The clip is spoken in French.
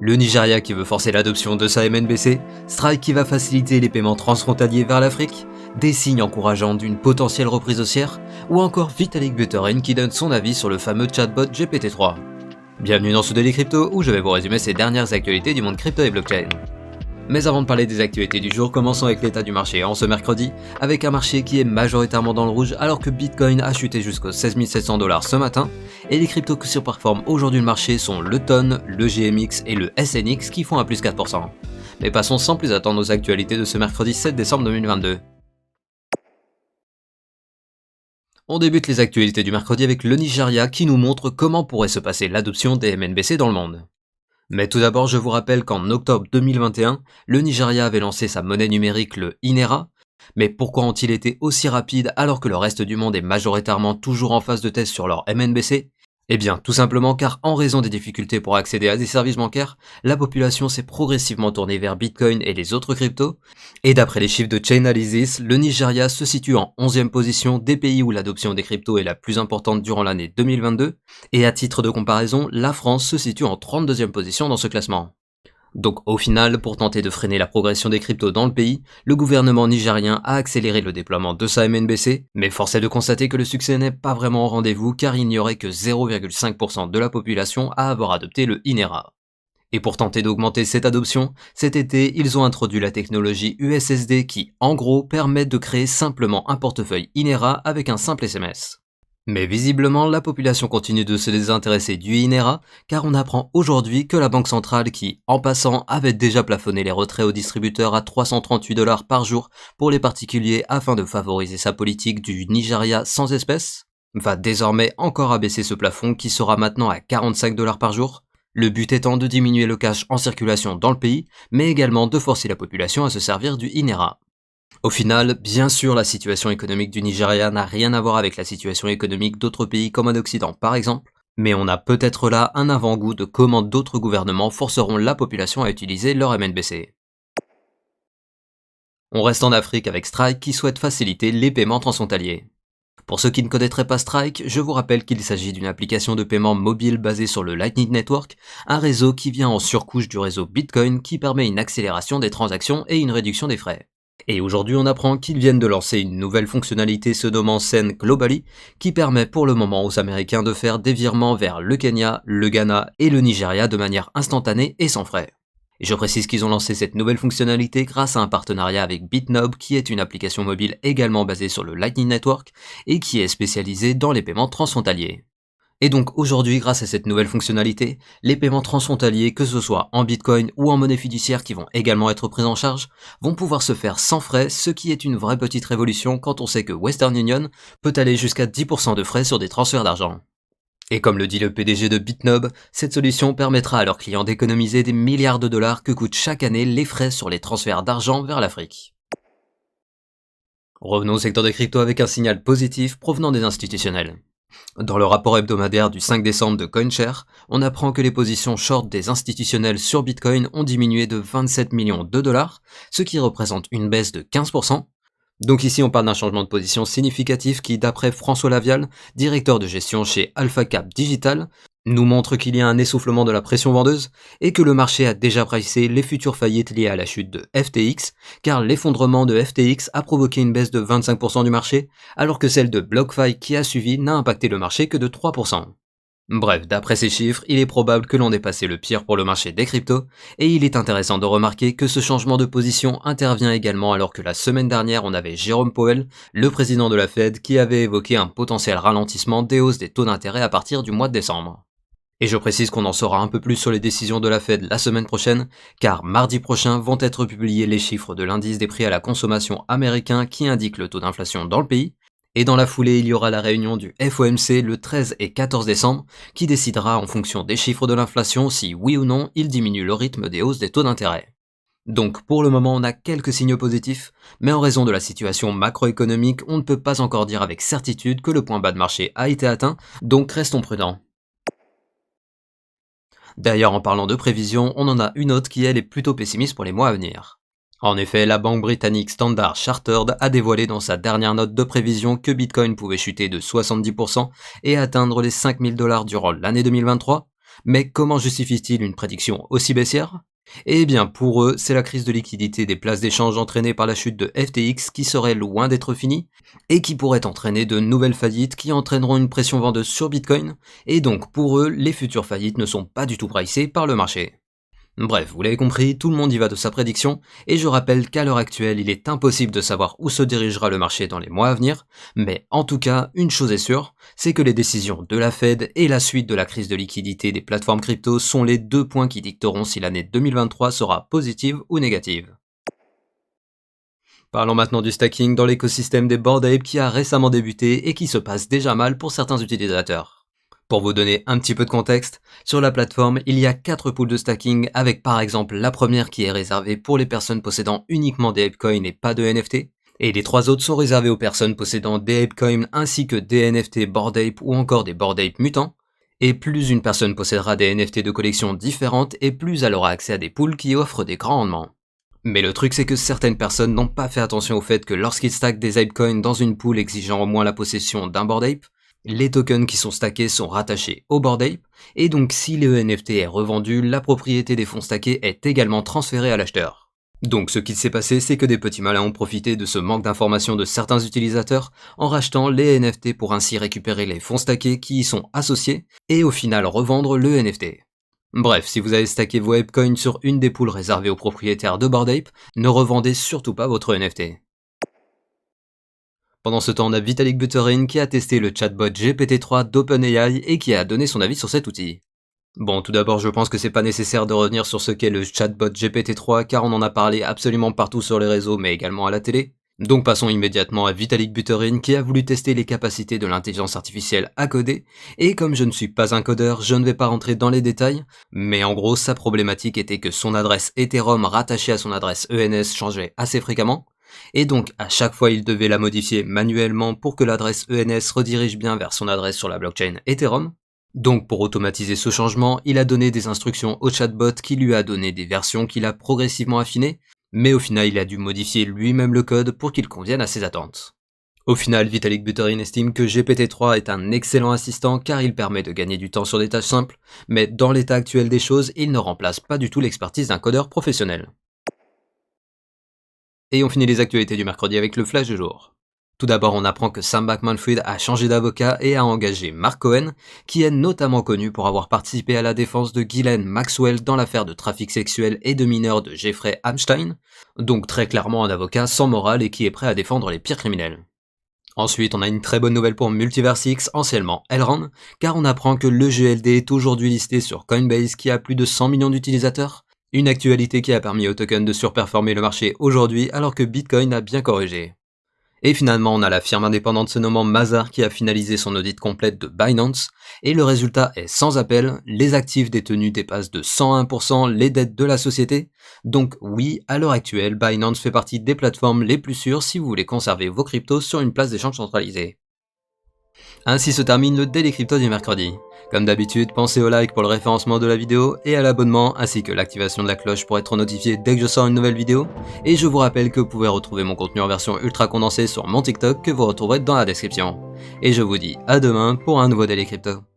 Le Nigeria qui veut forcer l'adoption de sa MNBC, Strike qui va faciliter les paiements transfrontaliers vers l'Afrique, des signes encourageants d'une potentielle reprise haussière, ou encore Vitalik Buterin qui donne son avis sur le fameux chatbot GPT-3. Bienvenue dans ce Daily Crypto où je vais vous résumer ces dernières actualités du monde crypto et blockchain. Mais avant de parler des actualités du jour, commençons avec l'état du marché en ce mercredi, avec un marché qui est majoritairement dans le rouge alors que Bitcoin a chuté jusqu'aux 16 700 $ ce matin, et les cryptos qui surperforment aujourd'hui le marché sont le TON, le GMX et le SNX qui font un plus 4%. Mais passons sans plus attendre aux actualités de ce mercredi 7 décembre 2022. On débute les actualités du mercredi avec le Nigeria qui nous montre comment pourrait se passer l'adoption des MNBC dans le monde. Mais tout d'abord, je vous rappelle qu'en octobre 2021, le Nigeria avait lancé sa monnaie numérique, le INERA. Mais pourquoi ont-ils été aussi rapides alors que le reste du monde est majoritairement toujours en phase de test sur leur MNBC ? Eh bien, tout simplement car en raison des difficultés pour accéder à des services bancaires, la population s'est progressivement tournée vers Bitcoin et les autres cryptos. Et d'après les chiffres de Chainalysis, le Nigeria se situe en 11e position des pays où l'adoption des cryptos est la plus importante durant l'année 2022. Et à titre de comparaison, la France se situe en 32e position dans ce classement. Donc au final, pour tenter de freiner la progression des cryptos dans le pays, le gouvernement nigérien a accéléré le déploiement de sa MNBC, mais force est de constater que le succès n'est pas vraiment au rendez-vous car il n'y aurait que 0,5% de la population à avoir adopté le INERA. Et pour tenter d'augmenter cette adoption, cet été, ils ont introduit la technologie USSD qui, en gros, permet de créer simplement un portefeuille INERA avec un simple SMS. Mais visiblement, la population continue de se désintéresser du INERA, car on apprend aujourd'hui que la banque centrale qui, en passant, avait déjà plafonné les retraits aux distributeurs à 338 $ par jour pour les particuliers afin de favoriser sa politique du Nigeria sans espèces, va désormais encore abaisser ce plafond qui sera maintenant à 45 $ par jour, le but étant de diminuer le cash en circulation dans le pays, mais également de forcer la population à se servir du INERA. Au final, bien sûr, la situation économique du Nigeria n'a rien à voir avec la situation économique d'autres pays comme en Occident par exemple, mais on a peut-être là un avant-goût de comment d'autres gouvernements forceront la population à utiliser leur MNBC. On reste en Afrique avec Strike qui souhaite faciliter les paiements transfrontaliers. Pour ceux qui ne connaîtraient pas Strike, je vous rappelle qu'il s'agit d'une application de paiement mobile basée sur le Lightning Network, un réseau qui vient en surcouche du réseau Bitcoin qui permet une accélération des transactions et une réduction des frais. Et aujourd'hui on apprend qu'ils viennent de lancer une nouvelle fonctionnalité se nommant Send Globally qui permet pour le moment aux Américains de faire des virements vers le Kenya, le Ghana et le Nigeria de manière instantanée et sans frais. Et je précise qu'ils ont lancé cette nouvelle fonctionnalité grâce à un partenariat avec Bitnob qui est une application mobile également basée sur le Lightning Network et qui est spécialisée dans les paiements transfrontaliers. Et donc aujourd'hui, grâce à cette nouvelle fonctionnalité, les paiements transfrontaliers, que ce soit en Bitcoin ou en monnaie fiduciaire qui vont également être pris en charge, vont pouvoir se faire sans frais, ce qui est une vraie petite révolution quand on sait que Western Union peut aller jusqu'à 10% de frais sur des transferts d'argent. Et comme le dit le PDG de Bitnob, cette solution permettra à leurs clients d'économiser des milliards de dollars que coûtent chaque année les frais sur les transferts d'argent vers l'Afrique. Revenons au secteur des cryptos avec un signal positif provenant des institutionnels. Dans le rapport hebdomadaire du 5 décembre de CoinShare, on apprend que les positions short des institutionnels sur Bitcoin ont diminué de 27 millions de dollars, ce qui représente une baisse de 15%. Donc ici on parle d'un changement de position significatif qui, d'après François Lavial, directeur de gestion chez AlphaCap Digital, nous montre qu'il y a un essoufflement de la pression vendeuse et que le marché a déjà pricé les futures faillites liées à la chute de FTX, car l'effondrement de FTX a provoqué une baisse de 25% du marché, alors que celle de BlockFi qui a suivi n'a impacté le marché que de 3%. Bref, d'après ces chiffres, il est probable que l'on ait passé le pire pour le marché des cryptos, et il est intéressant de remarquer que ce changement de position intervient également alors que la semaine dernière on avait Jérôme Powell, le président de la Fed, qui avait évoqué un potentiel ralentissement des hausses des taux d'intérêt à partir du mois de décembre. Et je précise qu'on en saura un peu plus sur les décisions de la Fed la semaine prochaine, car mardi prochain vont être publiés les chiffres de l'indice des prix à la consommation américain qui indique le taux d'inflation dans le pays, et dans la foulée il y aura la réunion du FOMC le 13 et 14 décembre qui décidera en fonction des chiffres de l'inflation si oui ou non il diminue le rythme des hausses des taux d'intérêt. Donc pour le moment on a quelques signaux positifs, mais en raison de la situation macroéconomique on ne peut pas encore dire avec certitude que le point bas de marché a été atteint, donc restons prudents. D'ailleurs, en parlant de prévision, on en a une autre qui elle est plutôt pessimiste pour les mois à venir. En effet, la banque britannique Standard Chartered a dévoilé dans sa dernière note de prévision que Bitcoin pouvait chuter de 70% et atteindre les 5 000 $ durant l'année 2023, Mais comment justifie-t-il une prédiction aussi baissière? Eh bien pour eux, c'est la crise de liquidité des places d'échange entraînée par la chute de FTX qui serait loin d'être finie, et qui pourrait entraîner de nouvelles faillites qui entraîneront une pression vendeuse sur Bitcoin, et donc pour eux, les futures faillites ne sont pas du tout pricées par le marché. Bref, vous l'avez compris, tout le monde y va de sa prédiction, et je rappelle qu'à l'heure actuelle, il est impossible de savoir où se dirigera le marché dans les mois à venir, mais en tout cas, une chose est sûre, c'est que les décisions de la Fed et la suite de la crise de liquidité des plateformes crypto sont les deux points qui dicteront si l'année 2023 sera positive ou négative. Parlons maintenant du stacking dans l'écosystème des Bored Ape qui a récemment débuté et qui se passe déjà mal pour certains utilisateurs. Pour vous donner un petit peu de contexte, sur la plateforme, il y a 4 pools de stacking avec par exemple la première qui est réservée pour les personnes possédant uniquement des Apecoin et pas de NFT, et les 3 autres sont réservés aux personnes possédant des Apecoin ainsi que des NFT Bored Ape ou encore des Bored Ape mutants, et plus une personne possédera des NFT de collections différentes et plus elle aura accès à des pools qui offrent des grands rendements. Mais le truc c'est que certaines personnes n'ont pas fait attention au fait que lorsqu'ils stackent des Apecoin dans une pool exigeant au moins la possession d'un Bored Ape, les tokens qui sont stackés sont rattachés au Bored Ape, et donc si le NFT est revendu, la propriété des fonds stackés est également transférée à l'acheteur. Donc ce qu'il s'est passé, c'est que des petits malins ont profité de ce manque d'information de certains utilisateurs en rachetant les NFT pour ainsi récupérer les fonds stackés qui y sont associés, et au final revendre le NFT. Bref, si vous avez stacké vos Apecoin sur une des pools réservées aux propriétaires de Bored Ape, ne revendez surtout pas votre NFT. Pendant ce temps, on a Vitalik Buterin qui a testé le chatbot GPT-3 d'OpenAI et qui a donné son avis sur cet outil. Bon, tout d'abord, je pense que c'est pas nécessaire de revenir sur ce qu'est le chatbot GPT-3 car on en a parlé absolument partout sur les réseaux mais également à la télé. Donc passons immédiatement à Vitalik Buterin qui a voulu tester les capacités de l'intelligence artificielle à coder, et comme je ne suis pas un codeur, je ne vais pas rentrer dans les détails, mais en gros sa problématique était que son adresse Ethereum rattachée à son adresse ENS changeait assez fréquemment, et donc à chaque fois il devait la modifier manuellement pour que l'adresse ENS redirige bien vers son adresse sur la blockchain Ethereum. Donc pour automatiser ce changement, il a donné des instructions au chatbot qui lui a donné des versions qu'il a progressivement affinées, mais au final il a dû modifier lui-même le code pour qu'il convienne à ses attentes. Au final, Vitalik Buterin estime que GPT-3 est un excellent assistant car il permet de gagner du temps sur des tâches simples, mais dans l'état actuel des choses, il ne remplace pas du tout l'expertise d'un codeur professionnel. Et on finit les actualités du mercredi avec le flash du jour. Tout d'abord, on apprend que Sam Bankman-Fried a changé d'avocat et a engagé Mark Cohen, qui est notamment connu pour avoir participé à la défense de Ghislaine Maxwell dans l'affaire de trafic sexuel et de mineurs de Jeffrey Epstein, donc très clairement un avocat sans morale et qui est prêt à défendre les pires criminels. Ensuite, on a une très bonne nouvelle pour Multiversix, anciennement Elrond, car on apprend que le GLD est aujourd'hui listé sur Coinbase qui a plus de 100 millions d'utilisateurs, une actualité qui a permis au token de surperformer le marché aujourd'hui alors que Bitcoin a bien corrigé. Et finalement, on a la firme indépendante se nommant Mazar qui a finalisé son audit complète de Binance, et le résultat est sans appel, les actifs détenus dépassent de 101% les dettes de la société, donc oui, à l'heure actuelle, Binance fait partie des plateformes les plus sûres si vous voulez conserver vos cryptos sur une place d'échange centralisée. Ainsi se termine le Daily Crypto du mercredi. Comme d'habitude, pensez au like pour le référencement de la vidéo et à l'abonnement ainsi que l'activation de la cloche pour être notifié dès que je sors une nouvelle vidéo. Et je vous rappelle que vous pouvez retrouver mon contenu en version ultra condensée sur mon TikTok que vous retrouverez dans la description. Et je vous dis à demain pour un nouveau Daily Crypto.